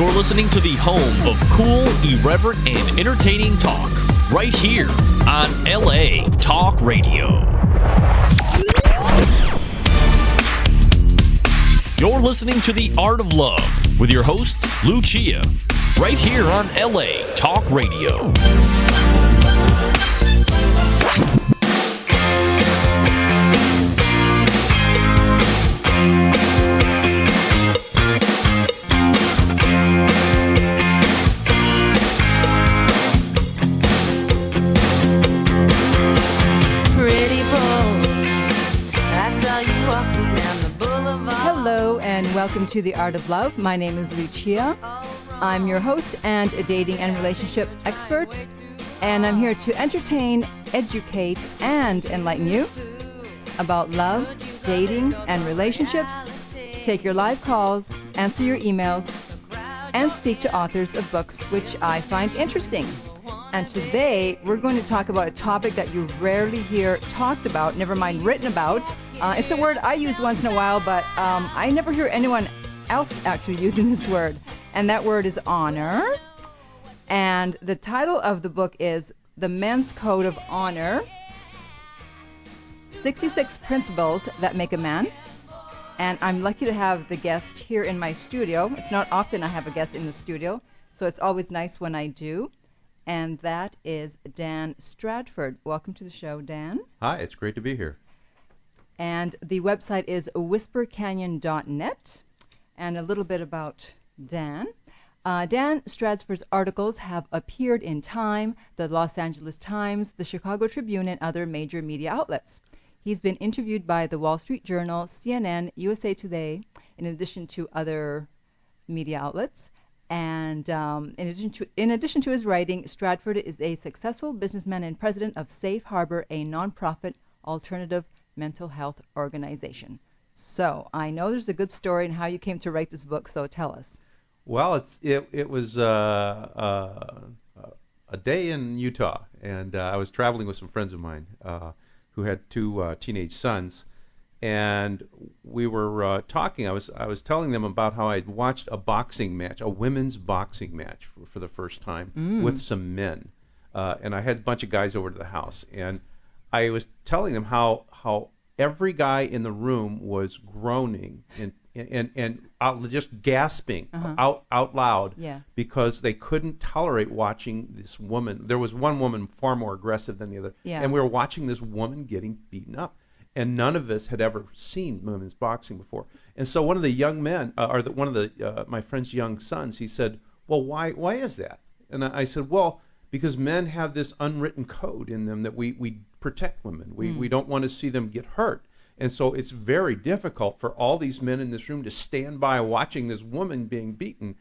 You're listening to the home of cool, irreverent, and entertaining talk, right here on LA Talk Radio. You're listening to The Art of Love with your host, Lucia, right here on LA Talk Radio. Welcome to The Art of Love. My name is Lucia. I'm your host and a dating and relationship expert, and I'm here to entertain, educate, and enlighten you about love, dating, and relationships, take your live calls, answer your emails, and speak to authors of books which I find interesting. And today we're going to talk about a topic that you rarely hear talked about, never mind written about. It's a word I use once in a while, but I never hear anyone else actually using this word. And that word is honor. And the title of the book is The Men's Code of Honor, 66 Principles That Make a Man. And I'm lucky to have the guest here in my studio. It's not often I have a guest in the studio, so it's always nice when I do. And that is Dan Stradford. Welcome to the show, Dan. Hi, it's great to be here. And the website is whispercanyon.net. And a little bit about Dan. Dan Stradford's articles have appeared in Time, the Los Angeles Times, the Chicago Tribune, and other major media outlets. He's been interviewed by the Wall Street Journal, CNN, USA Today, in addition to other media outlets. And in addition to his writing, Stradford is a successful businessman and president of Safe Harbor, a nonprofit alternative mental health organization. So I know there's a good story in how you came to write this book, so tell us. Well, it was a day in Utah, and I was traveling with some friends of mine who had two teenage sons, and we were talking. I was telling them about how I'd watched a boxing match, a women's boxing match for the first time with some men, and I had a bunch of guys over to the house, and I was telling them how every guy in the room was groaning and just gasping out loud because they couldn't tolerate watching this woman. There was one woman far more aggressive than the other, and we were watching this woman getting beaten up. And none of us had ever seen women's boxing before. And so one of the young men, my friend's young sons, he said, "Well, why is that?" And I said, "Well, because men have this unwritten code in them that we protect women. We don't want to see them get hurt. And so it's very difficult for all these men in this room to stand by watching this woman being beaten."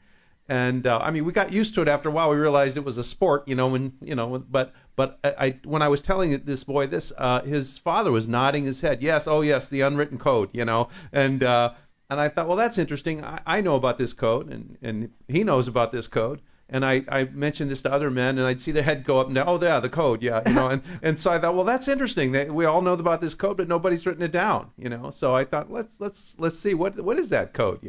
And we got used to it after a while. We realized it was a sport, but when I was telling this boy this, his father was nodding his head. Yes, oh yes, the unwritten code, And I thought, well, that's interesting. I know about this code, and he knows about this code. And I mentioned this to other men, and I'd see their head go up and down. Oh, yeah, the code, yeah, and so I thought, well, that's interesting. We all know about this code, but nobody's written it down, So I thought, let's see what is that code,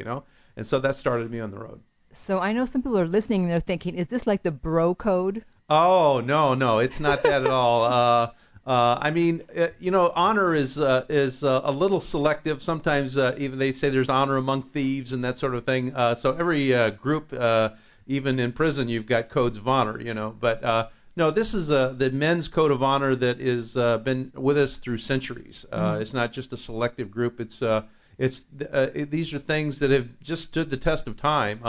And so that started me on the road. So I know some people are listening and they're thinking, is this like the bro code? Oh, no, it's not that at all. Honor is a little selective. Sometimes even they say there's honor among thieves and that sort of thing. So every group, even in prison, you've got codes of honor, But no, this is the men's code of honor that is been with us through centuries. It's not just a selective group. These are things that have just stood the test of time.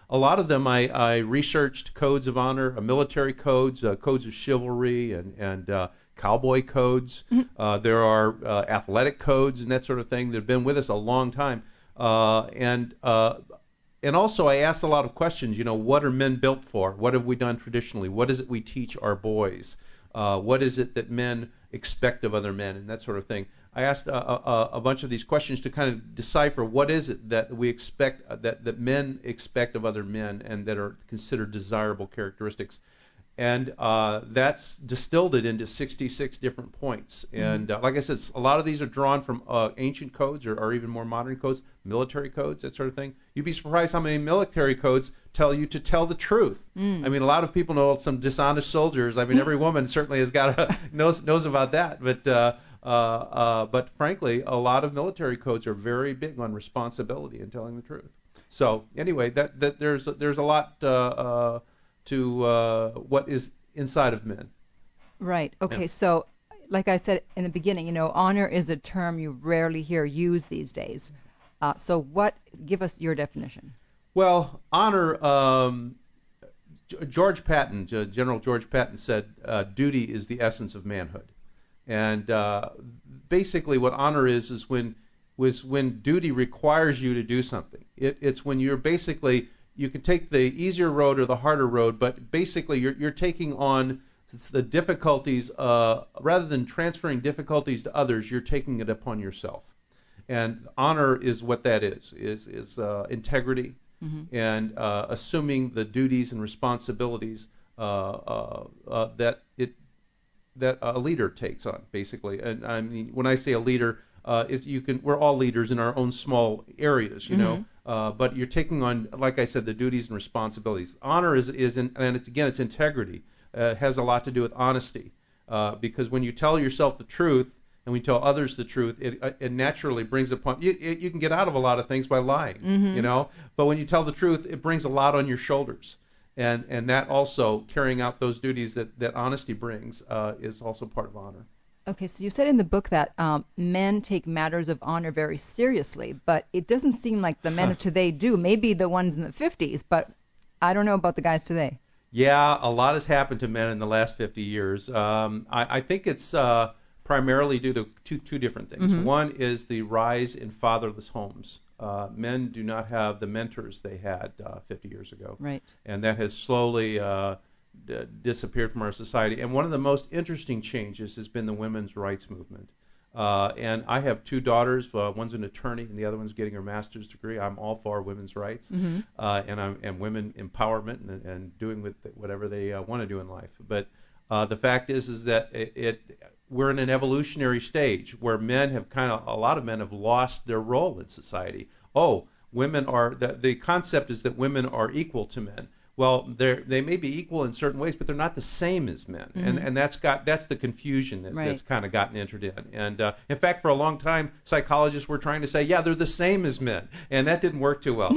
A lot of them I researched codes of honor, military codes, codes of chivalry, and cowboy codes. There are athletic codes and that sort of thing that have been with us a long time. And also I asked a lot of questions. What are men built for? What have we done traditionally? What is it we teach our boys? What is it that men expect of other men and that sort of thing? I asked a bunch of these questions to kind of decipher what is it that we expect, that men expect of other men and that are considered desirable characteristics. And that's distilled it into 66 different points. And like I said, a lot of these are drawn from ancient codes or even more modern codes, military codes, that sort of thing. You'd be surprised how many military codes tell you to tell the truth. I mean, a lot of people know some dishonest soldiers. I mean, every woman certainly has got knows about that. But frankly, a lot of military codes are very big on responsibility and telling the truth. So anyway, that there's a lot to what is inside of men. Right. Okay. Yeah. So, like I said in the beginning, honor is a term you rarely hear used these days. So, give us your definition. Well, honor. George Patton, General George Patton said, "Duty is the essence of manhood," and basically, what honor is when duty requires you to do something. It's when you're basically, you can take the easier road or the harder road, but basically you're taking on the difficulties, rather than transferring difficulties to others, you're taking it upon yourself. And honor is what that is integrity, and assuming the duties and responsibilities that a leader takes on, basically. And I mean, when I say a leader, we're all leaders in our own small areas, but you're taking on, like I said, the duties and responsibilities. Honor is it's integrity. It has a lot to do with honesty, because when you tell yourself the truth and we tell others the truth, it naturally brings upon you can get out of a lot of things by lying, but when you tell the truth, it brings a lot on your shoulders. And that also, carrying out those duties that honesty brings, is also part of honor. Okay, so you said in the book that men take matters of honor very seriously, but it doesn't seem like the men of today do. Maybe the ones in the 50s, but I don't know about the guys today. Yeah, a lot has happened to men in the last 50 years. I think it's primarily due to two different things. One is the rise in fatherless homes. Men do not have the mentors they had 50 years ago. Right. And that has slowly disappeared from our society. And one of the most interesting changes has been the women's rights movement. And I have two daughters. One's an attorney, and the other one's getting her master's degree. I'm all for women's rights and women empowerment and doing with whatever they want to do in life. But the fact is that we're in an evolutionary stage where a lot of men have lost their role in society. Women are the concept is that women are equal to men. Well, they may be equal in certain ways, but they're not the same as men, and that's the confusion that's kind of gotten entered in. And in fact, for a long time, psychologists were trying to say, yeah, they're the same as men, and that didn't work too well.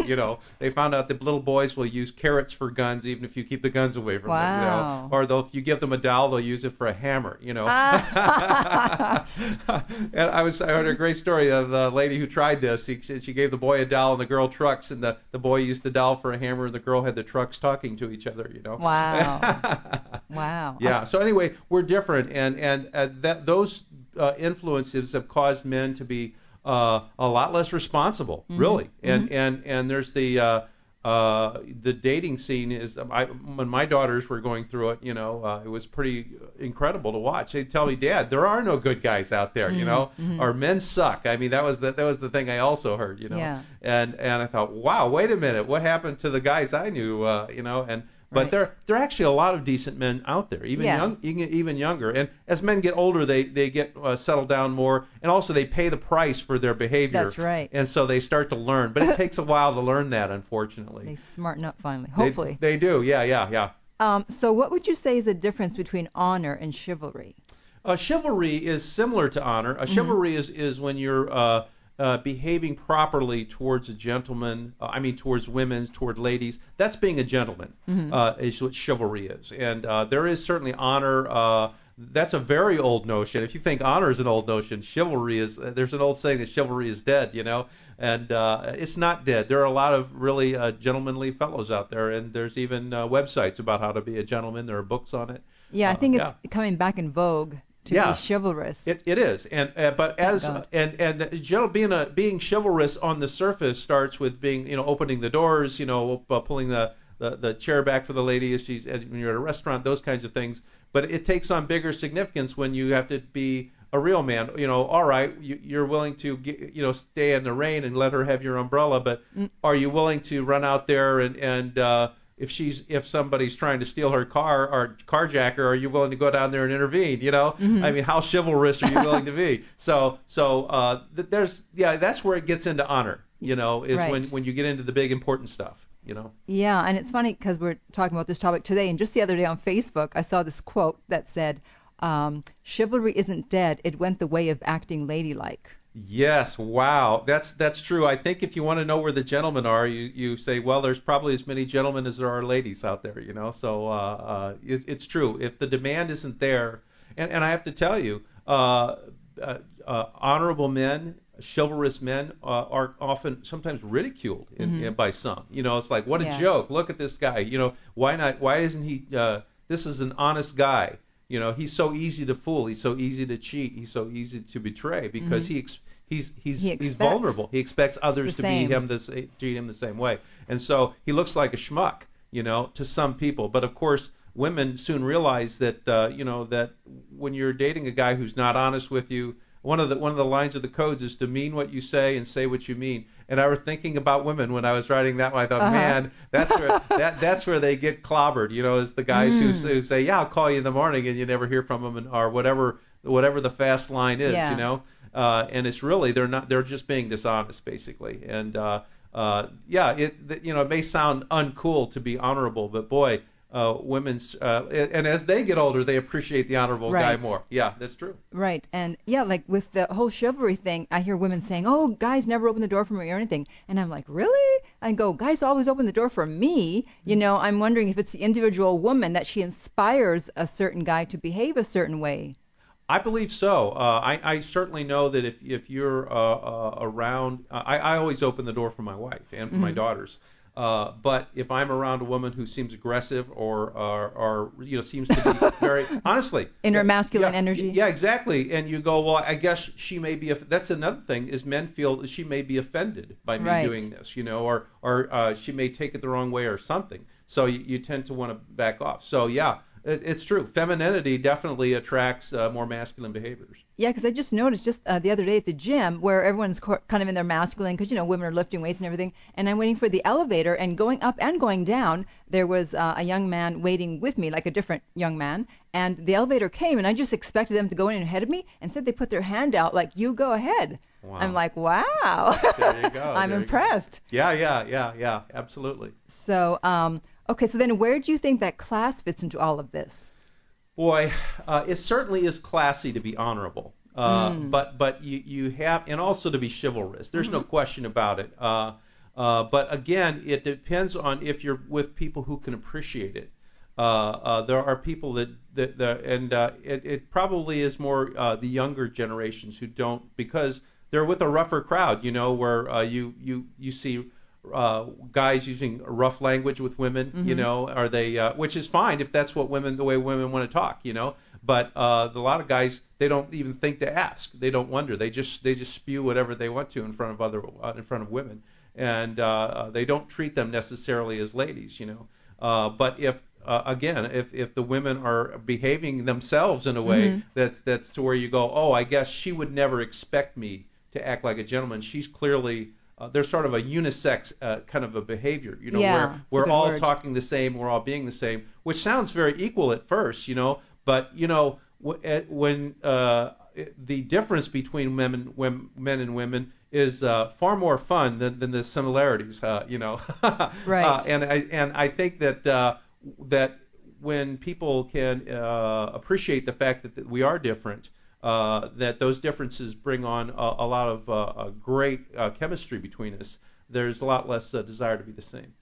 They found out that little boys will use carrots for guns, even if you keep the guns away from them. Or if you give them a doll, they'll use it for a hammer. And I heard a great story of a lady who tried this. She gave the boy a doll and the girl trucks, and the boy used the doll for a hammer, and the girl had the trucks talking to each other, Wow. Wow. Yeah. So anyway, we're different, and those influences have caused men to be a lot less responsible, really. And there's the dating scene is when my daughters were going through it, it was pretty incredible to watch. They'd tell me, Dad, there are no good guys out there, or men suck. I mean, that was the thing I also heard, Yeah. And I thought, wow, wait a minute, what happened to the guys I knew, But there are actually a lot of decent men out there, even younger. And as men get older, they get settled down more, and also they pay the price for their behavior. That's right. And so they start to learn, but it takes a while to learn that, unfortunately. They smarten up finally, hopefully. They do, yeah. So what would you say is the difference between honor and chivalry? Chivalry is similar to honor. Chivalry is when you're behaving properly towards a gentleman, towards women, toward ladies. That's being a gentleman, is what chivalry is. And there is certainly honor. That's a very old notion. If you think honor is an old notion, chivalry is, there's an old saying that chivalry is dead, and it's not dead. There are a lot of really gentlemanly fellows out there, and there's even websites about how to be a gentleman. There are books on it. Yeah, I think it's coming back in vogue. To be chivalrous. It is, being chivalrous on the surface starts with being, opening the doors, pulling the chair back for the lady when you're at a restaurant, those kinds of things. But it takes on bigger significance when you have to be a real man. All right, you're willing to stay in the rain and let her have your umbrella, but are you willing to run out there and if somebody's trying to steal her car or carjack her, are you willing to go down there and intervene? I mean, how chivalrous are you willing to be? So that's where it gets into honor. Is right. when you get into the big important stuff. Yeah, and it's funny because we're talking about this topic today, and just the other day on Facebook, I saw this quote that said, "Chivalry isn't dead; it went the way of acting ladylike." Yes, wow, that's true. I think if you want to know where the gentlemen are, you say, well, there's probably as many gentlemen as there are ladies out there, So it's true. If the demand isn't there, and I have to tell you, honorable men, chivalrous men are often sometimes ridiculed by some. It's like, what a joke! Look at this guy. Why not? Why isn't he? This is an honest guy. He's so easy to fool. He's so easy to cheat. He's so easy to betray because he's vulnerable. He expects others to treat him the same way, and so he looks like a schmuck, to some people. But of course, women soon realize that that when you're dating a guy who's not honest with you, one of the lines of the codes is to mean what you say and say what you mean. And I was thinking about women when I was writing that one. I thought, man, that's where they get clobbered. Is the guys who say, yeah, I'll call you in the morning, and you never hear from them, or whatever the fast line is. And it's really they're just being dishonest basically. And it may sound uncool to be honorable, but boy. Women's and as they get older, they appreciate the honorable guy more. Yeah, that's true. Right, and like with the whole chivalry thing, I hear women saying, "Oh, guys never open the door for me or anything," and I'm like, "Really?" I go, "Guys always open the door for me." I'm wondering if it's the individual woman that she inspires a certain guy to behave a certain way. I believe so. I certainly know that if you're around, I always open the door for my wife and for my daughters. But if I'm around a woman who seems aggressive or seems to be very honestly in her masculine energy. Yeah, exactly. And you go, well, I guess she may be. That's another thing is men feel that she may be offended by me doing this, or she may take it the wrong way or something. So you tend to want to back off. So yeah. It's true. Femininity definitely attracts more masculine behaviors. Yeah, because I just noticed the other day at the gym where everyone's kind of in their masculine because, women are lifting weights and everything. And I'm waiting for the elevator and going up and going down, there was a young man waiting with me, like a different young man. And the elevator came and I just expected them to go in ahead of me. Instead, they put their hand out like, you go ahead. Wow. I'm like, wow. There you go. I'm impressed. Yeah, absolutely. So, okay, so then where do you think that class fits into all of this? Boy, it certainly is classy to be honorable, but you have, and also to be chivalrous. There's no question about it. But again, it depends on if you're with people who can appreciate it. There are people it probably is more the younger generations who don't, because they're with a rougher crowd, where you see guys using rough language with women, are they, which is fine if that's what the way women want to talk, but a lot of guys, they don't even think to ask. They don't wonder. They just spew whatever they want to in front of women, and they don't treat them necessarily as ladies, but if the women are behaving themselves in a way that's to where you go, oh, I guess she would never expect me to act like a gentleman. She's clearly there's sort of a unisex kind of a behavior, where we're all talking the same, we're all being the same, which sounds very equal at first, but when the difference between men and women is far more fun than the similarities, Right. And I think that when people can appreciate the fact that we are different, that those differences bring on a lot of great chemistry between us. There's a lot less desire to be the same.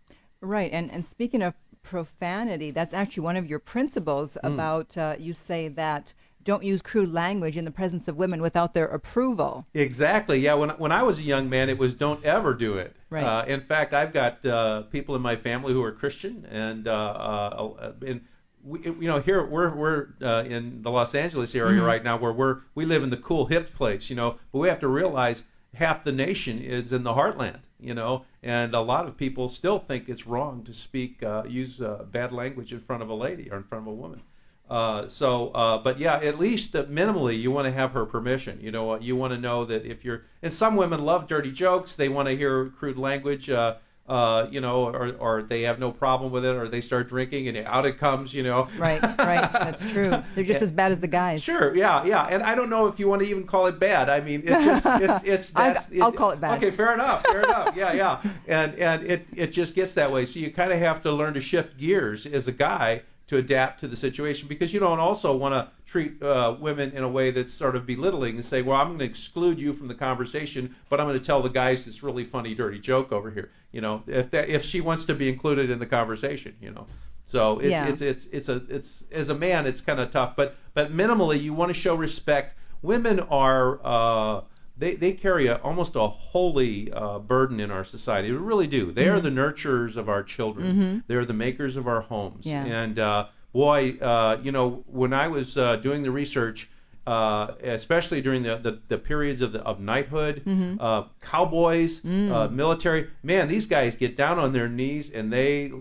Right, and speaking of profanity, that's actually one of your principles about, you say that don't use crude language in the presence of women without their approval. Exactly, yeah. When I was a young man, it was don't ever do it. Right. In fact, I've got people in my family who are Christian, and here we're in the Los Angeles area right now, where we live in the cool hip place, but we have to realize half the nation is in the heartland, and a lot of people still think it's wrong to use bad language in front of a lady or in front of a woman. But yeah, at least minimally, you want to have her permission. You want to know that and some women love dirty jokes, they want to hear crude language. or they have no problem with it, or they start drinking and out it comes, Right. That's true. They're just as bad as the guys. Sure, yeah. And I don't know if you want to even call it bad. I mean, I'll call it bad. Okay, fair enough. Yeah. And it just gets that way. So you kind of have to learn to shift gears as a guy to adapt to the situation, because you don't also want to treat women in a way that's sort of belittling and say, well, I'm going to exclude you from the conversation, but I'm going to tell the guys this really funny, dirty joke over here. If she wants to be included in the conversation, So it's as a man, it's kind of tough, but minimally you want to show respect. Women are they carry almost a holy burden in our society. They really do. They are the nurturers of our children. They're the makers of our homes. Yeah. And when I was doing the research, especially during the periods of knighthood, cowboys, military, man, these guys get down on their knees and they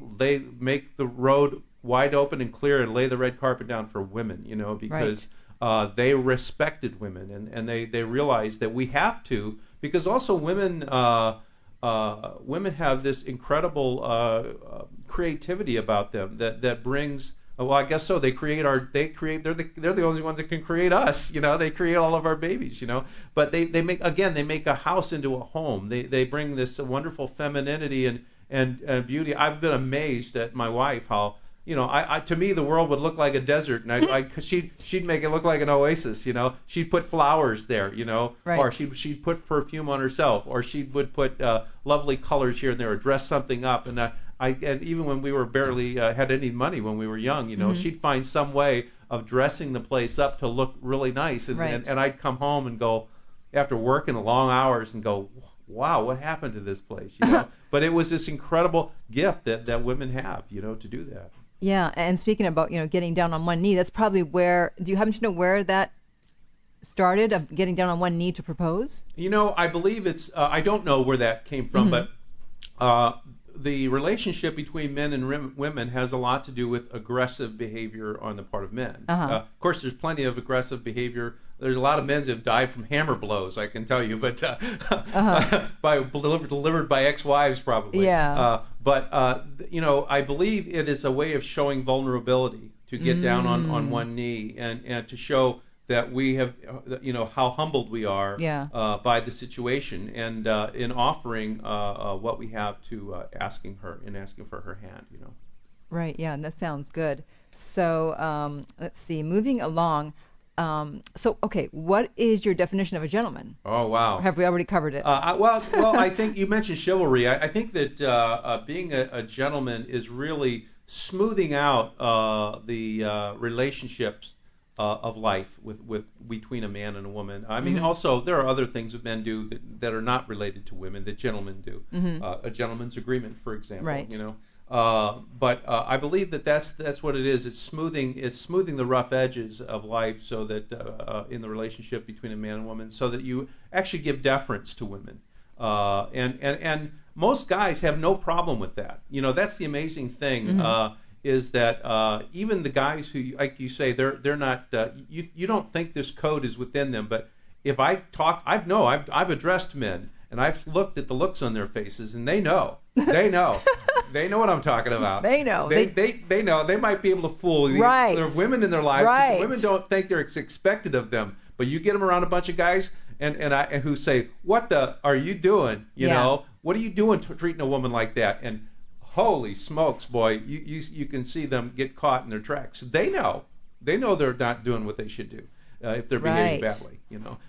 make the road wide open and clear and lay the red carpet down for women, because they respected women and they realized that we have to, because also women have this incredible creativity about them that brings. Well, I guess so. They're the only ones that can create us. They create all of our babies. But they make a house into a home. They bring this wonderful femininity and beauty. I've been amazed at my wife how. To me the world would look like a desert, and she'd make it look like an oasis. She'd put flowers there, Right. Or she'd put perfume on herself, or she would put lovely colors here and there, or dress something up. And even when we were barely had any money when we were young, she'd find some way of dressing the place up to look really nice. And, Right. and I'd come home and go after working long hours and go, wow, what happened to this place? But it was this incredible gift that women have, to do that. Yeah, and speaking about, getting down on one knee, that's probably where, do you happen to know where that started, of getting down on one knee to propose? I believe it's, I don't know where that came from, but the relationship between men and women has a lot to do with aggressive behavior on the part of men. Of course, there's plenty of aggressive behavior. There's a lot of men that have died from hammer blows, I can tell you, but delivered by ex-wives probably. Yeah. I believe it is a way of showing vulnerability, to get down on one knee and to show that we have, how humbled we are by the situation, and in offering what we have to asking for her hand. Right. Yeah, that sounds good. So let's see. Moving along. Okay, what is your definition of a gentleman? Oh, wow. Or have we already covered it? Well, I think you mentioned chivalry. I think that being a gentleman is really smoothing out the relationships of life between a man and a woman. I mean, also there are other things that men do that are not related to women that gentlemen do. A gentleman's agreement, for example. Right. But I believe that's what it is. It's smoothing the rough edges of life, so that in the relationship between a man and woman, so that you actually give deference to women. And most guys have no problem with that. That's the amazing thing. Is that even the guys who, like you say, they're not. You don't think this code is within them, but if I talk, I've addressed men, and I've looked at the looks on their faces, and they know. They know what I'm talking about. They know. They know. They might be able to fool. Right. There are women in their lives. Right. Women don't think it's expected of them, but you get them around a bunch of guys and who say, "What the are you doing? What are you doing treating a woman like that?" And holy smokes, boy, you can see them get caught in their tracks. They know they're not doing what they should do if they're behaving badly.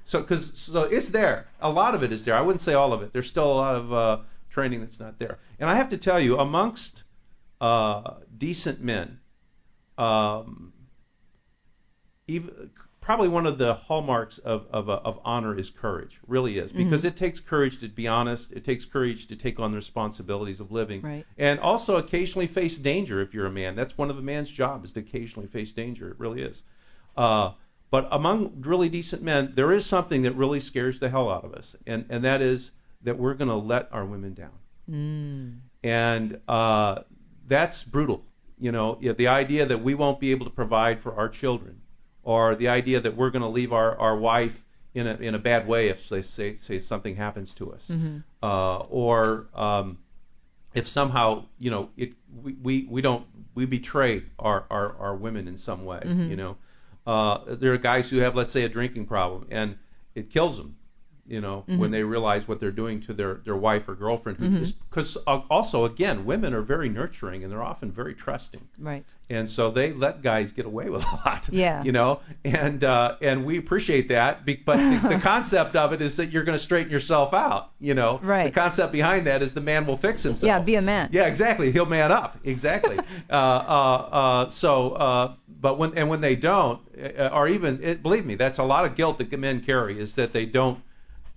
So it's there. A lot of it is there. I wouldn't say all of it. There's still a lot of training that's not there. And I have to tell you, amongst decent men, even probably one of the hallmarks of honor is courage. Really is, because it takes courage to be honest. It takes courage to take on the responsibilities of living, right. And also occasionally face danger. If you're a man, that's one of a man's job, is to occasionally face danger. It really is. But among really decent men, there is something that really scares the hell out of us, and that is that we're going to let our women down. And that's brutal. The idea that we won't be able to provide for our children, or the idea that we're going to leave our wife in a bad way if they say something happens to us, or if somehow, we betray our women in some way, there are guys who have, let's say, a drinking problem, and it kills them, when they realize what they're doing to their wife or girlfriend. Because also, again, women are very nurturing, and they're often very trusting. Right. And so they let guys get away with a lot. Yeah. And we appreciate that. But the concept of it is that you're going to straighten yourself out. Right. The concept behind that is the man will fix himself. Yeah, be a man. Yeah, exactly. He'll man up. Exactly. But when they don't, or even believe me, that's a lot of guilt that men carry, is that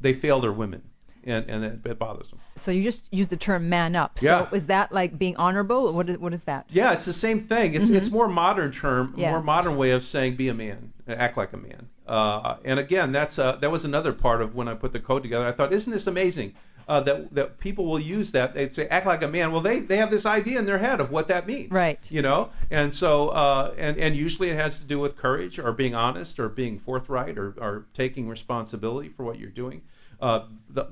they fail their women, and it bothers them. So you just use the term man up. Yeah. So is that like being honorable? What is that? Yeah, it's the same thing. It's more modern term, Yeah. more modern way of saying be a man, act like a man. And again, that was another part of when I put the code together. I thought, isn't this amazing that people will use that? They'd say act like a man. Well, they have this idea in their head of what that means. Right. And so and usually it has to do with courage, or being honest, or being forthright, or taking responsibility for what you're doing.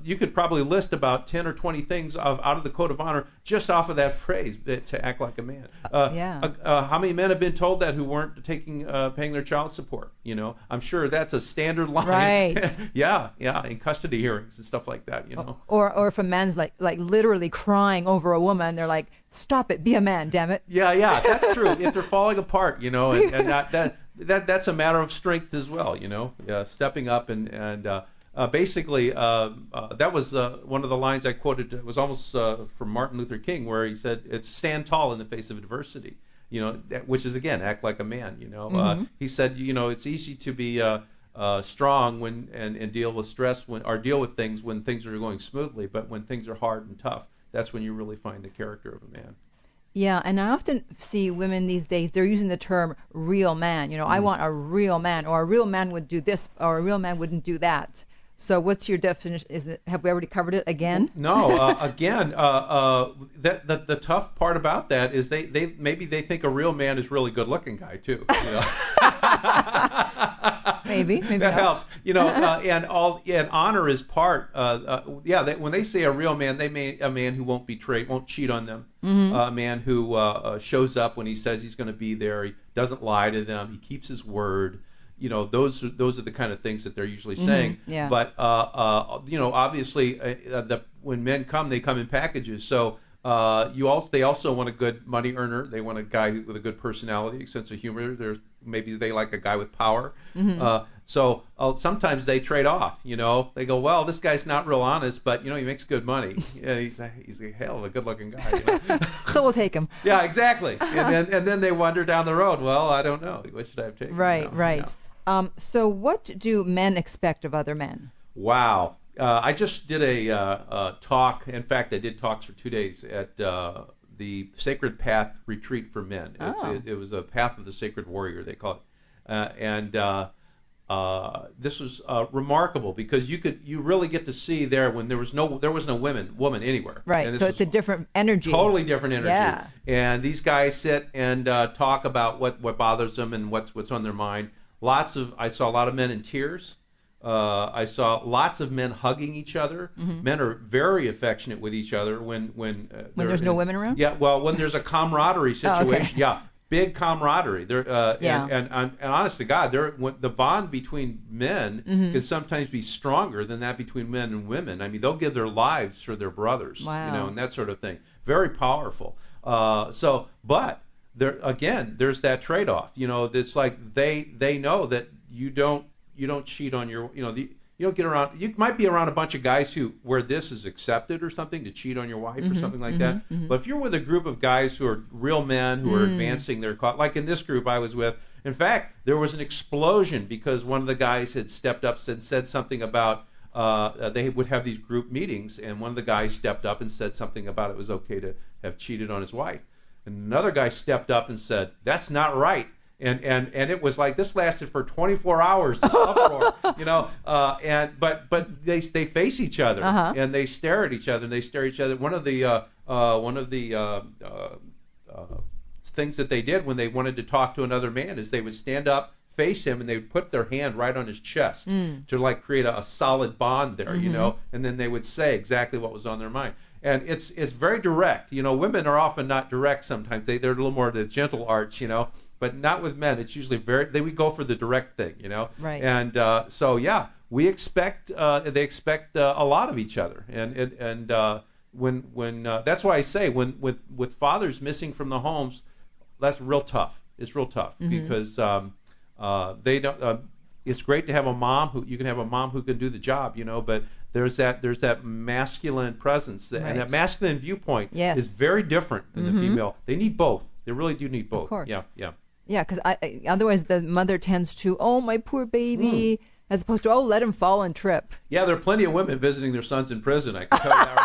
You could probably list about 10 or 20 things out of the code of honor just off of that phrase, to act like a man. How many men have been told that who weren't paying their child support? I'm sure that's a standard line. Right. Yeah, in custody hearings and stuff like that. Or if a man's like literally crying over a woman, they're like, stop it, be a man, damn it. Yeah, that's true. If they're falling apart, and that's a matter of strength as well. Stepping up and basically, that was one of the lines I quoted. It was almost from Martin Luther King, where he said, "It's stand tall in the face of adversity." Which is, again, act like a man. He said, it's easy to be strong and deal with stress or deal with things when things are going smoothly, but when things are hard and tough, that's when you really find the character of a man. Yeah, and I often see women these days, they're using the term real man. I want a real man, or a real man would do this, or a real man wouldn't do that. So what's your definition? Have we already covered it again? No, again, the tough part about that is they maybe they think a real man is really good looking guy too. Maybe that not. helps. And honor is part. When they say a real man, they mean a man who won't betray, won't cheat on them. A man who shows up when he says he's going to be there. He doesn't lie to them. He keeps his word. Those are the kind of things that they're usually saying. Yeah. But obviously, when men come, they come in packages. So they also want a good money earner. They want a guy with a good personality, sense of humor. Maybe they like a guy with power. So sometimes they trade off. They go, well, this guy's not real honest, but he makes good money. He's a hell of a good-looking guy. So we'll take him. Yeah, exactly. And then they wonder down the road. Well, I don't know. What should I have taken? Right. Yeah. So what do men expect of other men? Wow. I just did a talk. In fact, I did talks for 2 days at the Sacred Path Retreat for Men. It was a Path of the Sacred Warrior, they call it. This was remarkable because you really get to see there when there was no woman anywhere. Right. So it's a different energy. Totally different energy. Yeah. And these guys sit and talk about what bothers them and what's on their mind. I saw a lot of men in tears. I saw lots of men hugging each other. Men are very affectionate with each other when there's no women around. Yeah, well, when there's a camaraderie situation, okay. Yeah, big camaraderie. And honest to God, the bond between men can sometimes be stronger than that between men and women. I mean, they'll give their lives for their brothers, wow. And that sort of thing. Very powerful. But there's that trade-off. It's like they know that you don't cheat on your, you don't get around. You might be around a bunch of guys where this is accepted or something, to cheat on your wife or something like that. But if you're with a group of guys who are real men who are advancing their cause, like in this group I was with, in fact, there was an explosion because one of the guys had stepped up and said something about they would have these group meetings, and one of the guys stepped up and said something about it was okay to have cheated on his wife. And another guy stepped up and said, that's not right. And it was like this lasted for 24 hours, this uproar, but they face each other and they stare at each other and they stare at each other. One of the things that they did when they wanted to talk to another man is they would stand up face him and they would put their hand right on his chest to like create a solid bond there, you know, and then they would say exactly what was on their mind. And it's very direct. You know, women are often not direct sometimes. They're a little more the gentle arts, you know, but not with men. It's usually they would go for the direct thing, you know. Right. And so yeah, they expect a lot of each other. And when that's why I say with fathers missing from the homes, that's real tough. It's real tough because they don't. It's great to have a mom who can do the job, you know, but there's that masculine presence and that masculine viewpoint is very different than the female. They need both. They really do need both. Of course. Yeah. Yeah, because otherwise the mother tends to, oh, my poor baby, as opposed to, oh, let him fall and trip. Yeah, there are plenty of women visiting their sons in prison. I can tell you that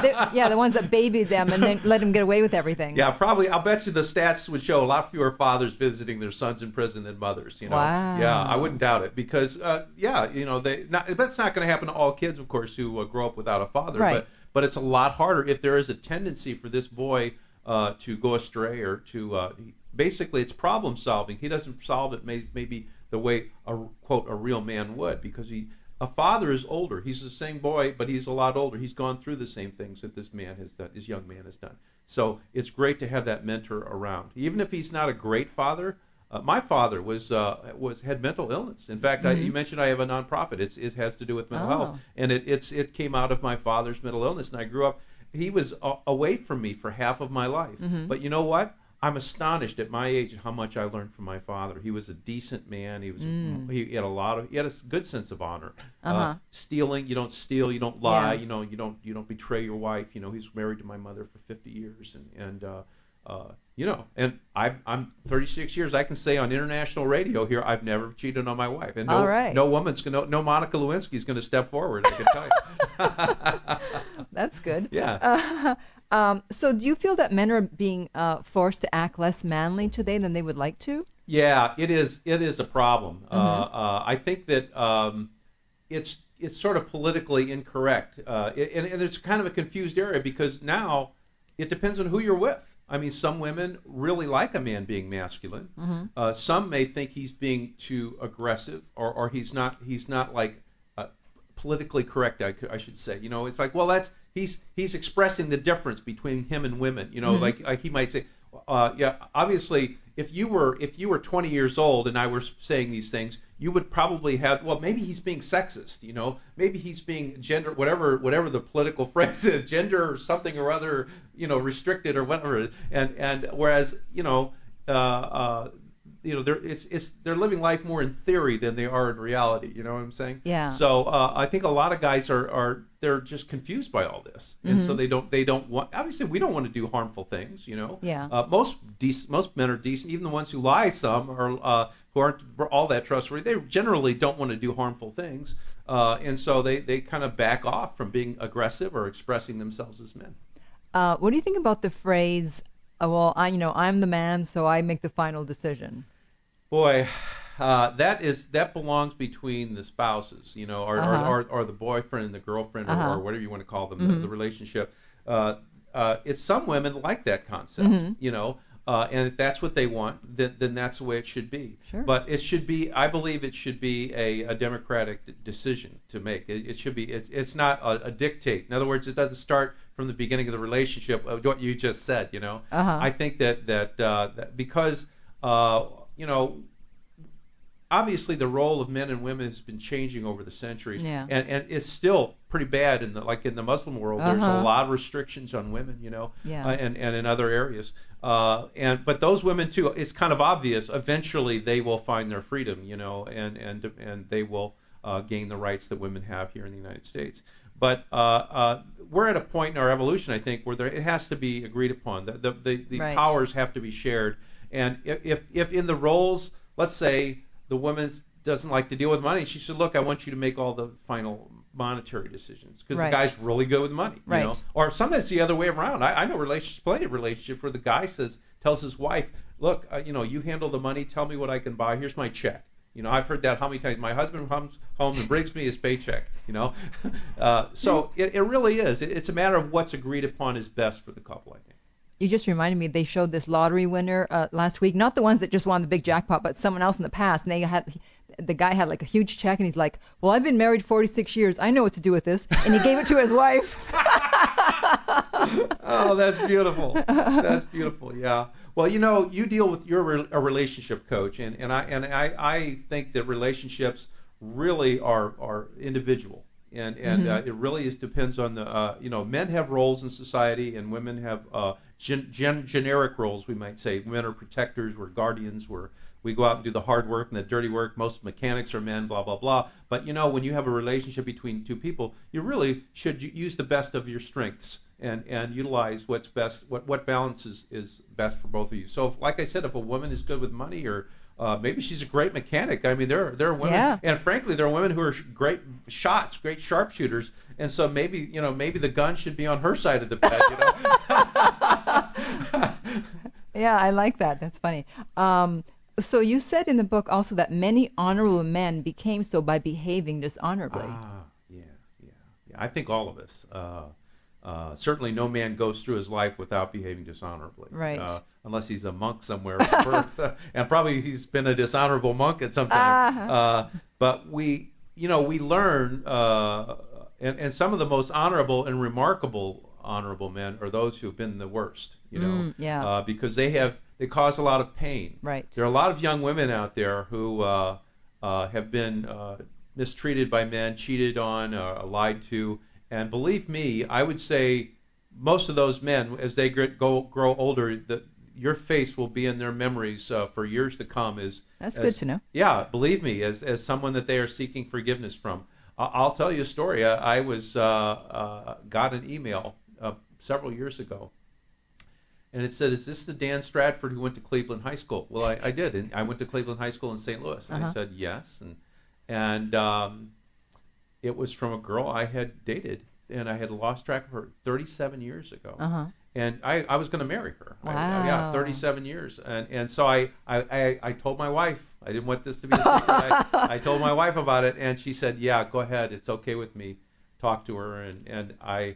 right now. The ones that babied them and then let them get away with everything. Yeah, probably. I'll bet you the stats would show a lot fewer fathers visiting their sons in prison than mothers. You know. Wow. Yeah, I wouldn't doubt it because, you know, that's not going to happen to all kids, of course, who grow up without a father. Right. But it's a lot harder if there is a tendency for this boy to go astray or to basically it's problem solving. He doesn't solve it maybe the way a real man would, because a father is older. He's the same boy, but he's a lot older. He's gone through the same things that this young man has done. So it's great to have that mentor around, even if he's not a great father. My father had mental illness. In fact, you mentioned I have a nonprofit. It has to do with mental health, and it came out of my father's mental illness. And I grew up. He was away from me for half of my life. But you know what? I'm astonished at my age at how much I learned from my father. He was a decent man. He had a good sense of honor. Stealing, you don't steal, you don't lie, you know, you don't betray your wife. You know, he's married to my mother for 50 years, and you know, and I'm 36 years. I can say on international radio here, I've never cheated on my wife, and no Monica Lewinsky is going to step forward. I can tell you. That's good. Yeah. So do you feel that men are being forced to act less manly today than they would like to? Yeah, it is a problem. I think that it's sort of politically incorrect, and it's kind of a confused area because now it depends on who you're with. I mean, some women really like a man being masculine. Some may think he's being too aggressive, or he's not like politically correct. I should say. You know, it's like, well, he's expressing the difference between him and women. You know, like he might say, obviously, if you were 20 years old and I were saying these things, you would probably have, well, maybe he's being sexist, you know, maybe he's being gender, whatever the political phrase is, gender or something or other, you know, restricted or whatever, and whereas, you know, they're living life more in theory than they are in reality. You know what I'm saying? Yeah. So I think a lot of guys they're just confused by all this, and so they don't want. Obviously, we don't want to do harmful things. You know. Yeah. Most men are decent, even the ones who lie. Some are who aren't all that trustworthy. They generally don't want to do harmful things, and so they kind of back off from being aggressive or expressing themselves as men. What do you think about the phrase? Well, I'm the man, so I make the final decision. Boy, that belongs between the spouses, you know, or the boyfriend and the girlfriend, or whatever you want to call them, the relationship. It's some women like that concept, you know, and if that's what they want, then that's the way it should be. Sure. But it should be, I believe, it should be a democratic decision to make. It should be. It's not a dictate. In other words, it doesn't start from the beginning of the relationship, what you just said, you know. I think that because, you know, obviously the role of men and women has been changing over the centuries, and it's still pretty bad in the Muslim world. There's a lot of restrictions on women, you know, and in other areas. But those women too, it's kind of obvious. Eventually, they will find their freedom, you know, and they will gain the rights that women have here in the United States. But we're at a point in our evolution, I think, where it has to be agreed upon. The powers have to be shared. And if in the roles, let's say the woman doesn't like to deal with money, she said, look, I want you to make all the final monetary decisions, because the guy's really good with money. You know? Or sometimes the other way around. I know plenty of relationships where the guy tells his wife, look, you know, you handle the money, tell me what I can buy, here's my check. You know, I've heard that how many times. My husband comes home and brings me his paycheck, you know. So it really is. It's a matter of what's agreed upon is best for the couple, I think. You just reminded me, they showed this lottery winner last week, not the ones that just won the big jackpot, but someone else in the past, and the guy had like a huge check, and he's like, well, I've been married 46 years. I know what to do with this. And he gave it to his wife. Oh, that's beautiful. That's beautiful. Yeah. Well, you deal with a relationship coach, and I think that relationships really are individual, and it really depends on the men have roles in society, and women have generic roles, we might say. Men are protectors, we're guardians, we go out and do the hard work and the dirty work. Most mechanics are men, blah, blah, blah. But, when you have a relationship between two people, you really should use the best of your strengths and utilize what's best, what balance is best for both of you. So, like I said, if a woman is good with money, or maybe she's a great mechanic. I mean, there are women, and frankly, there are women who are great shots, great sharpshooters, and so maybe the gun should be on her side of the bed. Yeah, I like that. That's funny. So you said in the book also that many honorable men became so by behaving dishonorably. Yeah. I think all of us. Certainly no man goes through his life without behaving dishonorably. Right. Unless he's a monk somewhere at birth. And probably he's been a dishonorable monk at some time. But we learn, and some of the most honorable and remarkable honorable men are those who have been the worst, because they cause a lot of pain. Right. There are a lot of young women out there who have been mistreated by men, cheated on, lied to, and believe me, I would say most of those men, as they grow older, your face will be in their memories for years to come. That's good to know. Yeah, believe me, as someone that they are seeking forgiveness from. I'll tell you a story. I got an email several years ago, and it said, "Is this the Dan Stratford who went to Cleveland High School?" Well, I did, and I went to Cleveland High School in St. Louis. And I said yes, and it was from a girl I had dated, and I had lost track of her 37 years ago. And I was going to marry her. Wow. 37 years, and so I told my wife. I didn't want this to be a secret. I told my wife about it, and she said, "Yeah, go ahead. It's okay with me. Talk to her." And I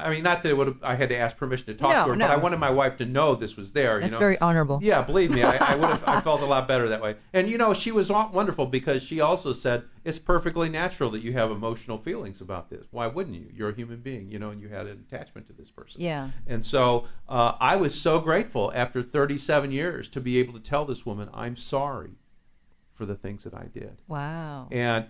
mean, not that I had to ask permission to talk to her, but I wanted my wife to know this was there. That's very honorable. Yeah, believe me, I felt a lot better that way. And she was wonderful, because she also said it's perfectly natural that you have emotional feelings about this. Why wouldn't you? You're a human being, and you had an attachment to this person. Yeah. And so I was so grateful after 37 years to be able to tell this woman, I'm sorry for the things that I did. Wow. And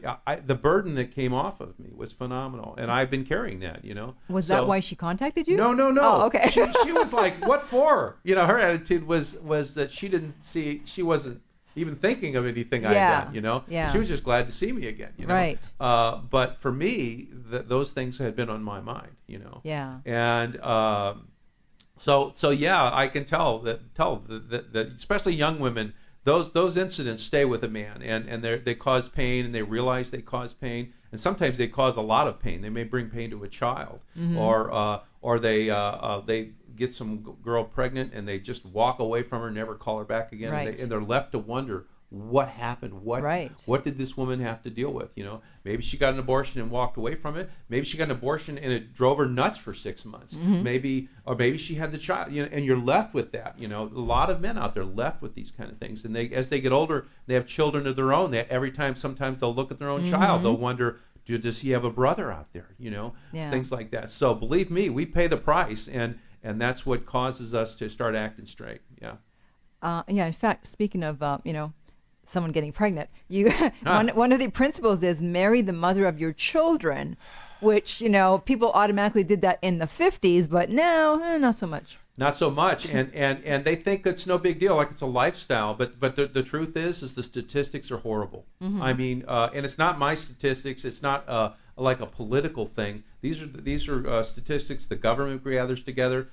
the burden that came off of me was phenomenal, and I've been carrying that, Was that why she contacted you? No. Oh, okay. She was like, "What for?" Her attitude was that she wasn't even thinking of anything I had done, Yeah. She was just glad to see me again, Right. But for me, those things had been on my mind, Yeah. And so yeah, I can tell that especially young women, those incidents stay with a man, and they cause pain, and they realize they cause pain, and sometimes they cause a lot of pain. They may bring pain to a child, or they get some girl pregnant and they just walk away from her, never call her back again, Right. and they're left to wonder what happened, what did this woman have to deal with? Maybe she got an abortion and walked away from it. Maybe she got an abortion and it drove her nuts for 6 months. Maybe she had the child, and you're left with that. A lot of men out there left with these kind of things, and as they get older, they have children of their own. Sometimes they'll look at their own child, they'll wonder, does he have a brother out there? Things like that. So believe me, we pay the price, and that's what causes us to start acting straight. Yeah. In fact, speaking of someone getting pregnant, one of the principles is marry the mother of your children, which people automatically did that in the 50s, but now not so much. Not so much, and they think it's no big deal, like it's a lifestyle. But the truth is the statistics are horrible. I mean, and it's not my statistics. It's not like a political thing. These are statistics the government gathers together.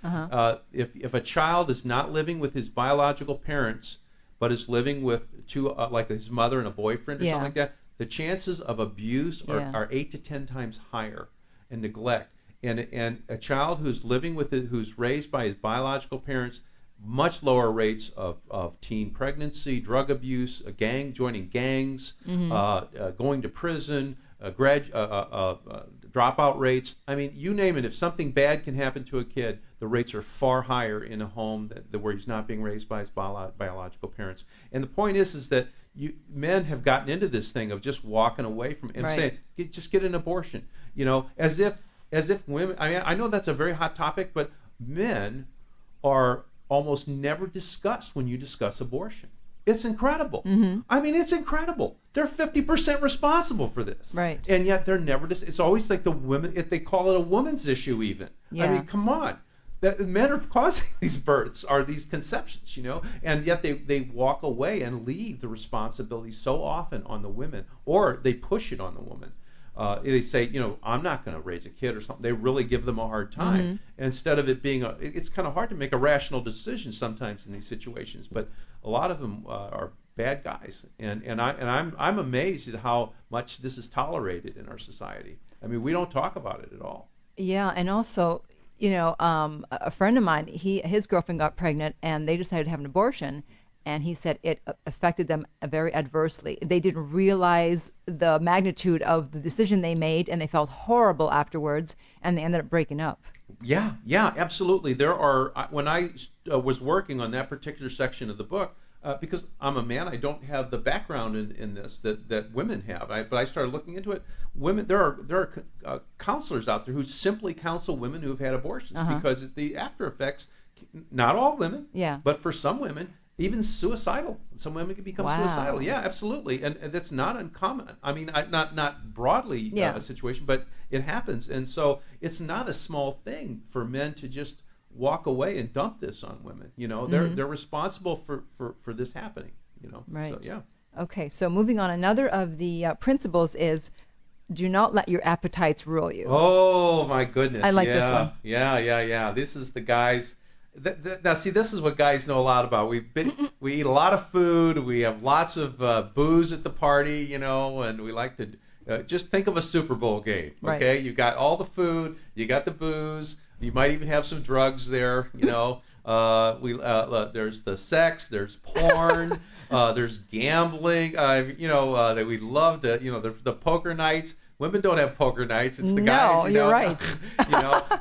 If a child is not living with his biological parents, but is living with two, like his mother and a boyfriend or something like that, the chances of abuse are 8 to 10 times higher, and neglect. And a child who's living who's raised by his biological parents, much lower rates of teen pregnancy, drug abuse, joining gangs, going to prison, dropout rates. I mean, you name it. If something bad can happen to a kid, the rates are far higher in a home where he's not being raised by his biological parents. And the point is that men have gotten into this thing of just walking away from and saying, just get an abortion. As if women. I mean, I know that's a very hot topic, but men are almost never discussed when you discuss abortion. It's incredible. Mm-hmm. I mean, it's incredible. They're 50% responsible for this. Right. And yet they're never it's always like the women, if they call it a woman's issue even. Yeah. I mean, come on. That men are causing these births or these conceptions, and yet they walk away and leave the responsibility so often on the women, or they push it on the woman. They say, I'm not going to raise a kid or something. They really give them a hard time. Mm-hmm. Instead of it being it's kind of hard to make a rational decision sometimes in these situations. But a lot of them are bad guys, and I'm amazed at how much this is tolerated in our society. I mean, we don't talk about it at all. Yeah, and also, a friend of mine, his girlfriend got pregnant, and they decided to have an abortion. And he said it affected them very adversely. They didn't realize the magnitude of the decision they made, and they felt horrible afterwards, and they ended up breaking up. Yeah, absolutely. There are, when I was working on that particular section of the book, because I'm a man, I don't have the background in this that women have. But I started looking into it. Women, there are counselors out there who simply counsel women who have had abortions because the after effects, not all women, but for some women, even suicidal. Some women can become suicidal. Yeah, absolutely, and that's not uncommon. I mean, not broadly a situation, but it happens, and so it's not a small thing for men to just walk away and dump this on women. They're responsible for this happening. Right. So, yeah. Okay, so moving on, another of the principles is do not let your appetites rule you. Oh my goodness. I like this one. Yeah. This is the guys. Now, see, this is what guys know a lot about. We eat a lot of food. We have lots of booze at the party, and we like to just think of a Super Bowl game. Okay, Right. You got all the food, you got the booze, you might even have some drugs there. There's the sex, there's porn, there's gambling. That we love to. The poker nights. Women don't have poker nights. It's the guys. No, you're right.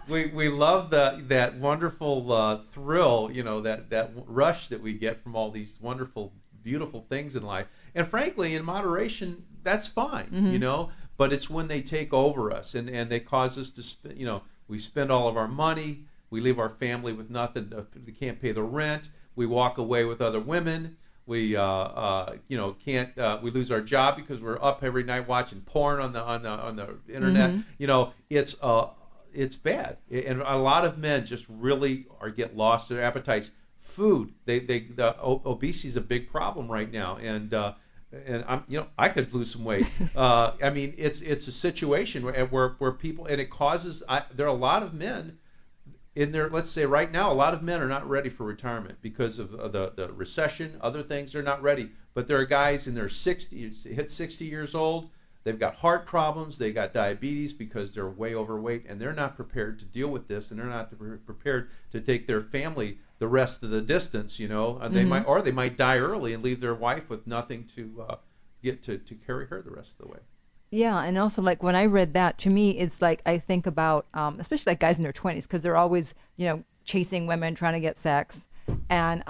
We love that wonderful thrill. That rush that we get from all these wonderful, beautiful things in life. And frankly, in moderation, that's fine. Mm-hmm. But it's when they take over us and they cause us to we spend all of our money. We leave our family with nothing. They can't pay the rent. We walk away with other women. We can't. We lose our job because we're up every night watching porn on the internet. Mm-hmm. It's bad, and a lot of men just really get lost in their appetites. Food, the obesity is a big problem right now, and I'm I could lose some weight. I mean, it's a situation where people, and it causes. There are a lot of men. In there, let's say right now, a lot of men are not ready for retirement because of the recession, other things. They're not ready. But there are guys in their 60s, hit 60 years old. They've got heart problems. They got diabetes because they're way overweight, and they're not prepared to deal with this, and they're not prepared to take their family the rest of the distance. And they might die early and leave their wife with nothing to get to carry her the rest of the way. Yeah, and also like when I read that, to me, it's like I think about, especially like guys in their 20s, because they're always, chasing women, trying to get sex. And,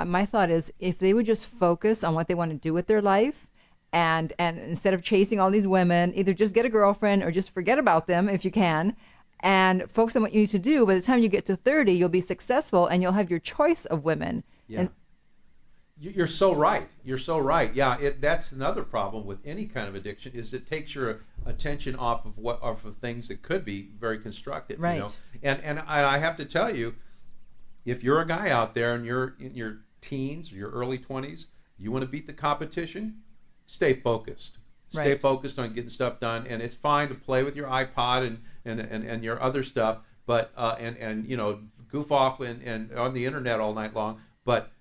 my thought is if they would just focus on what they want to do with their life, and instead of chasing all these women, either just get a girlfriend or just forget about them if you can, and focus on what you need to do. By the time you get to 30, you'll be successful and you'll have your choice of women. Yeah. You're so right. Yeah, that's another problem with any kind of addiction is it takes your attention off of things that could be very constructive. Right. And I have to tell you, if you're a guy out there and you're in your teens or your early 20s, you want to beat the competition, stay focused. Stay focused on getting stuff done, and it's fine to play with your iPod and your other stuff, but and goof off and on the internet all night long, but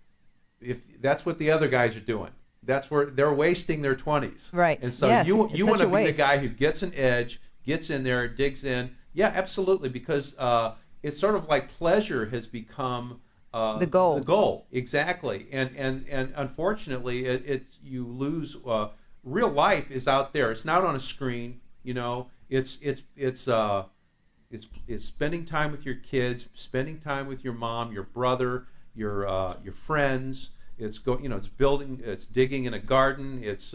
if that's what the other guys are doing, that's where they're wasting their 20s. Right. And so you want to be the guy who gets an edge, gets in there, digs in. Yeah, absolutely, because it's sort of like pleasure has become the goal. The goal, exactly. And unfortunately, you lose. Real life is out there. It's not on a screen. It's spending time with your kids, spending time with your mom, your brother, your friends. It's building, it's digging in a garden. It's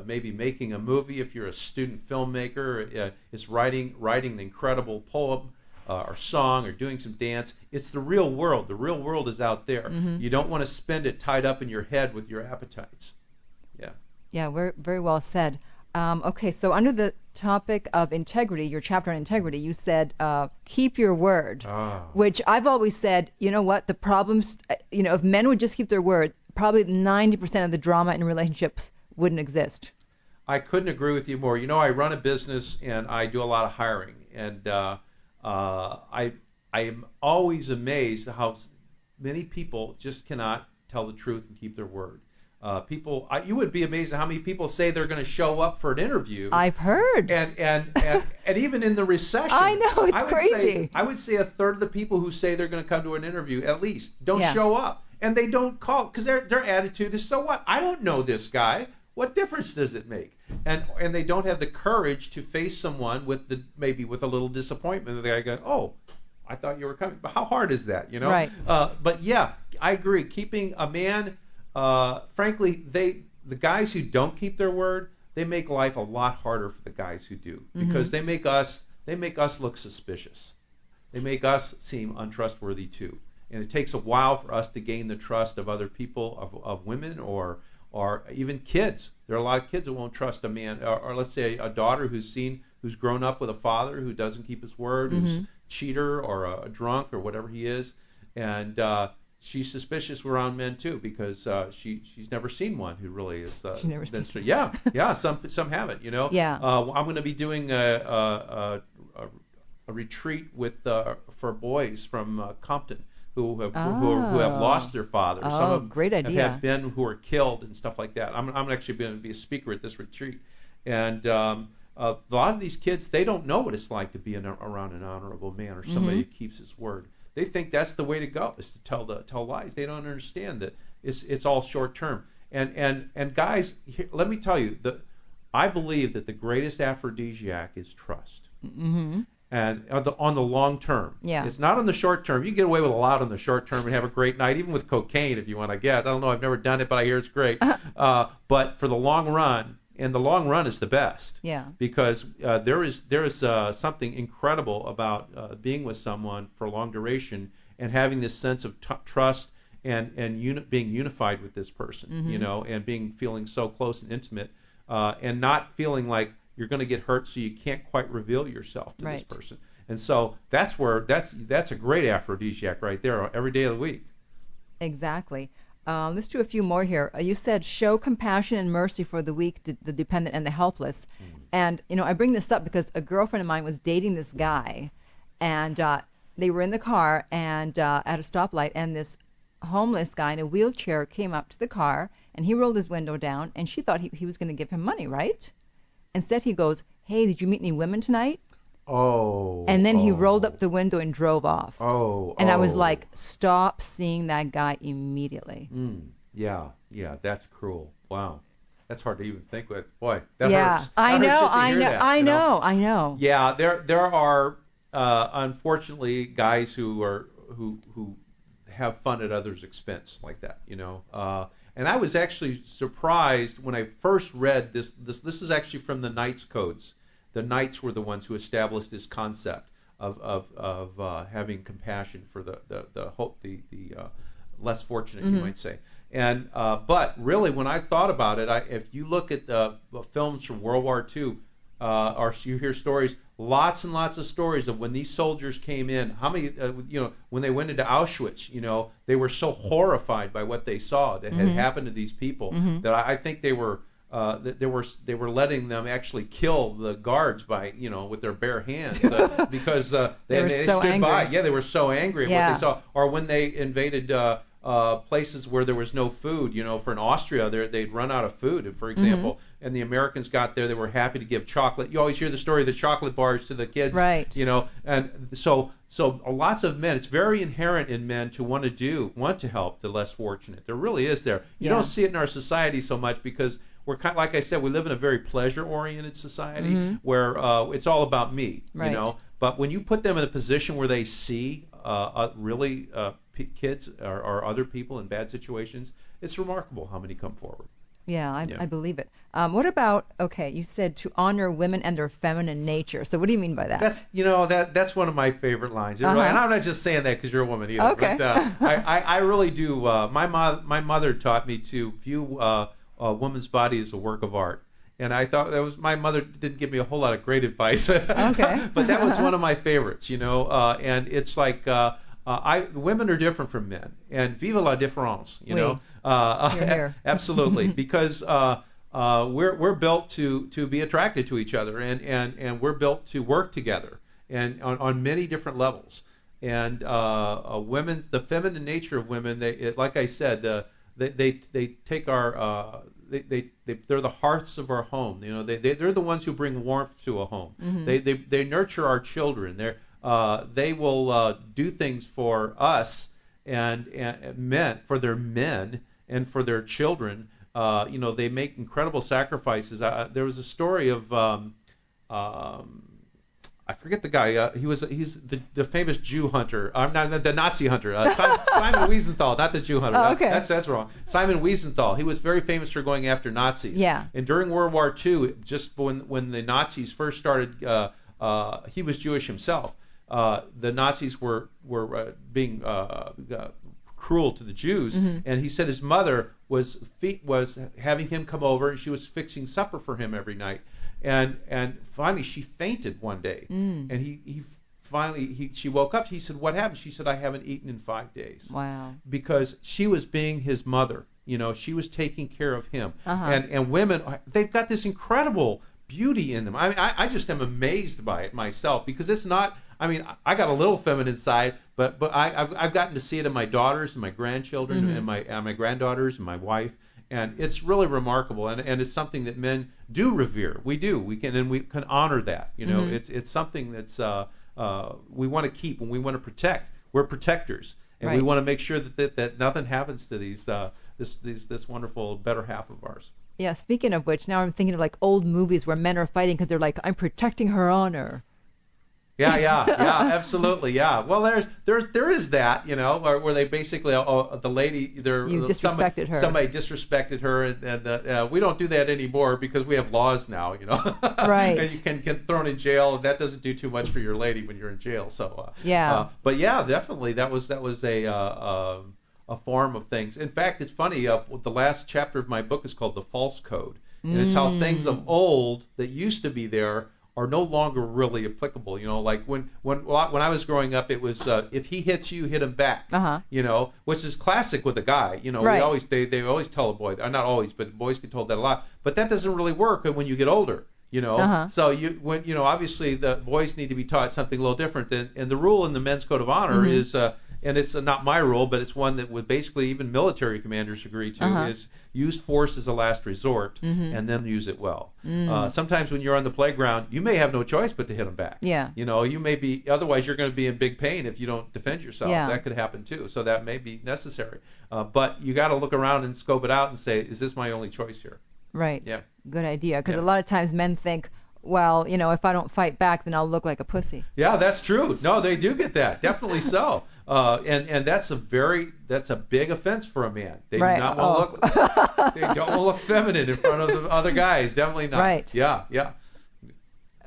maybe making a movie if you're a student filmmaker. It's writing an incredible poem or song or doing some dance. It's the real world. The real world is out there. Mm-hmm. You don't want to spend it tied up in your head with your appetites. Yeah. Yeah, very, very well said. Okay, so under the topic of integrity, your chapter on integrity, you said keep your word, which I've always said, you know what, the problems, if men would just keep their word, probably 90% of the drama in relationships wouldn't exist. I couldn't agree with you more. I run a business and I do a lot of hiring, and I am always amazed at how many people just cannot tell the truth and keep their word. You would be amazed at how many people say they're going to show up for an interview. I've heard. And even in the recession, I know, it's crazy. I would say a third of the people who say they're going to come to an interview at least don't show up, and they don't call because their attitude is, so what? I don't know this guy. What difference does it make? And they don't have the courage to face someone maybe with a little disappointment. The guy goes, oh, I thought you were coming. But how hard is that? Right. But yeah, I agree. Keeping a man. Frankly, the guys who don't keep their word, they make life a lot harder for the guys who do, because they make us look suspicious. They make us seem untrustworthy too, and it takes a while for us to gain the trust of other people, of women or even kids. There are a lot of kids who won't trust a man, or let's say a daughter who's grown up with a father who doesn't keep his word, who's a cheater or a drunk or whatever he is, and she's suspicious around men too, because she's never seen one who really is. She's never seen. Yeah. Some haven't. Yeah. I'm going to be doing a retreat for boys from Compton who have lost their father. Oh, some of them great idea. have had men who are killed and stuff like that. I'm actually going to be a speaker at this retreat, and a lot of these kids, they don't know what it's like to be around an honorable man or somebody who keeps his word. They think that's the way to go, is to tell lies. They don't understand that it's all short term. And guys, let me tell you, I believe that the greatest aphrodisiac is trust. Mm-hmm. And on the long term. Yeah. It's not on the short term. You can get away with a lot on the short term and have a great night, even with cocaine if you want, I guess. I don't know. I've never done it, but I hear it's great. But for the long run, and the long run is the best. Yeah. Because there is something incredible about being with someone for a long duration and having this sense of trust and being unified with this person, and feeling so close and intimate, and not feeling like you're going to get hurt, so you can't quite reveal yourself to this person. And so that's a great aphrodisiac right there every day of the week. Exactly. Let's do a few more here. You said show compassion and mercy for the weak, the dependent, and the helpless. And, I bring this up because a girlfriend of mine was dating this guy, and they were in the car and at a stoplight, and this homeless guy in a wheelchair came up to the car, and he rolled his window down, and she thought he was going to give him money, right? Instead, he goes, hey, did you meet any women tonight? Oh. And then he rolled up the window and drove off. Oh. And I was like, stop seeing that guy immediately. Yeah, that's cruel. Wow. That's hard to even think with. Boy, that hurts. I know. Yeah, there are unfortunately guys who have fun at others' expense like that, And I was actually surprised when I first read this. This is actually from the Knights Codes. The Knights were the ones who established this concept of having compassion for the less fortunate, you might say. And but really, when I thought about it, if you look at the films from World War II, or you hear stories, lots and lots of stories of when these soldiers came in. How many, when they went into Auschwitz, they were so horrified by what they saw that had happened to these people that I think they were letting them actually kill the guards by with their bare hands because they so stood angry. by. Yeah, they were so angry at what they saw. Or when they invaded places where there was no food, for in Austria they'd run out of food, for example, and the Americans got there. They were happy to give chocolate. You always hear the story of the chocolate bars to the kids, right? And so lots of men. It's very inherent in men to want to help the less fortunate. There really is there. You don't see it in our society so much because we're kind of, like I said, we live in a very pleasure-oriented society where it's all about me, Right. you know. But when you put them in a position where they see really kids or other people in bad situations, it's remarkable how many come forward. Yeah, I believe it. What about, okay, you said to honor women and their feminine nature. So what do you mean by that? That's one of my favorite lines. And I'm not just saying that because you're a woman either. Okay. But I really do. My mother taught me to view a woman's body as a work of art. And I thought my mother didn't give me a whole lot of great advice. Okay. But that was one of my favorites, you know. And it's like women are different from men. And vive la différence, you know. Here. Absolutely. Because we're built to be attracted to each other, and we're built to work together, and on many different levels. And women, the feminine nature of women, like I said, they take our they're the hearths of our home. You know, they're the ones who bring warmth to a home. They nurture our children. They will do things for us and for their men and for their children. You know, they make incredible sacrifices. There was a story of I forget the guy. He's the famous Jew hunter. I'm not the Nazi hunter. Simon Wiesenthal, not the Jew hunter. Oh, okay. That's wrong. Simon Wiesenthal. He was very famous for going after Nazis. Yeah. And during World War II, just when the Nazis first started, he was Jewish himself. The Nazis were being cruel to the Jews, and he said his mother was having him come over, and she was fixing supper for him every night. And finally she fainted one day, and she woke up. He said, "What happened?" She said, "I haven't eaten in 5 days." Wow. Because she was being his mother. You know, she was taking care of him. And women, they've got this incredible beauty in them. I mean, I just am amazed by it myself, because it's not. I mean, I got a little feminine side, but I've gotten to see it in my daughters and my grandchildren and my granddaughters and my wife. And it's really remarkable, and it's something that men do revere. We can honor that. You know, it's something that's we want to keep and we want to protect. We're protectors, and we want to make sure that nothing happens to this wonderful better half of ours. Yeah. Speaking of which, now I'm thinking of like old movies where men are fighting because they're like, I'm protecting her honor. Yeah, absolutely, yeah. Well, there is that, you know, where they basically, the lady, You disrespected her. Somebody disrespected her, and we don't do that anymore because we have laws now, you know. Right. And you can get thrown in jail, and that doesn't do too much for your lady when you're in jail. So. Yeah. But yeah, definitely, that was a form of things. In fact, it's funny. The last chapter of my book is called The False Code, and it's how things of old that used to be there are no longer really applicable. You know, like when I was growing up, it was if he hits you, hit him back. You know, which is classic with a guy. You know, right. they always tell a boy, not always, but boys get told that a lot. But that doesn't really work when you get older. You know, so obviously the boys need to be taught something a little different. And the rule in the men's code of honor is, and it's not my rule, but it's one that would basically even military commanders agree to, is use force as a last resort and then use it well. Sometimes when you're on the playground, you may have no choice but to hit them back. Yeah. You know, you may be, otherwise you're going to be in big pain if you don't defend yourself. Yeah. That could happen too. So that may be necessary. But you got to look around and scope it out and say, is this my only choice here? Right. Yeah. Good idea. Because a lot of times men think, well, you know, if I don't fight back, then I'll look like a pussy. Yeah, that's true. No, they do get that. Definitely so. And that's a big offense for a man. They do not want to look. They don't want to look feminine in front of the other guys. Definitely not. Right. Yeah.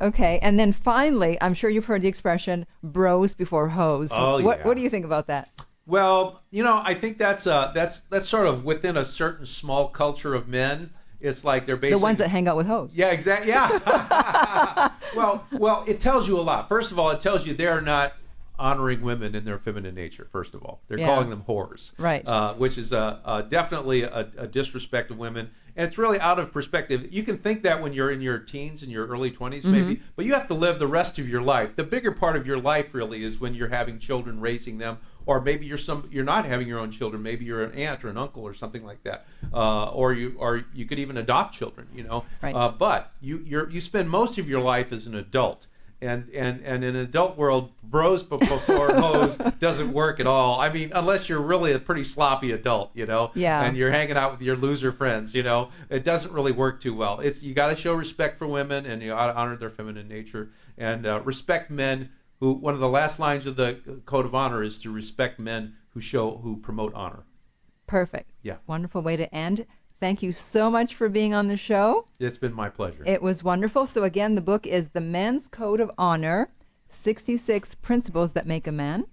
Okay, and then finally, I'm sure you've heard the expression "bros before hoes." Oh, What yeah. do you think about that? Well, you know, I think that's sort of within a certain small culture of men. It's like they're basically The ones that hang out with hoes. Yeah, exactly. Yeah. well, it tells you a lot. First of all, it tells you they're not honoring women in their feminine nature. First of all, they're calling them whores, right? Which is definitely a disrespect of women, and it's really out of perspective. You can think that when you're in your teens and your early 20s, maybe, but you have to live the rest of your life. The bigger part of your life really is when you're having children, raising them. Or maybe you're not having your own children. Maybe you're an aunt or an uncle or something like that. Or you could even adopt children. You know. Right. But you spend most of your life as an adult, And in an adult world, bros before hoes doesn't work at all. I mean, unless you're really a pretty sloppy adult, Yeah. and you're hanging out with your loser friends, it doesn't really work too well. You got to show respect for women, and you ought to honor their feminine nature, and respect men who, one of the last lines of the code of honor is to respect men who promote honor. Perfect. Yeah. Wonderful way to end. Thank you so much for being on the show. It's been my pleasure. It was wonderful. So again, the book is The Men's Code of Honor, 66 Principles That Make a Man.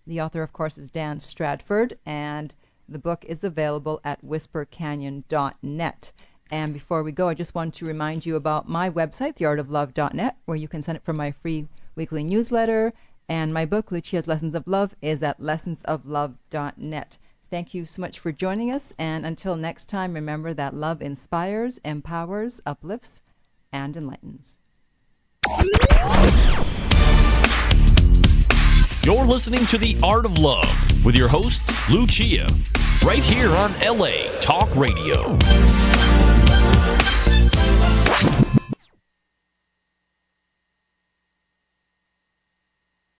The author, of course, is Dan Stratford, and the book is available at whispercanyon.net. And before we go, I just want to remind you about my website, theartoflove.net, where you can sign up for my free weekly newsletter. And my book, Lucia's Lessons of Love, is at lessonsoflove.net. Thank you so much for joining us, and until next time, remember that love inspires, empowers, uplifts, and enlightens. You're listening to The Art of Love with your host, Lucia, right here on LA Talk Radio.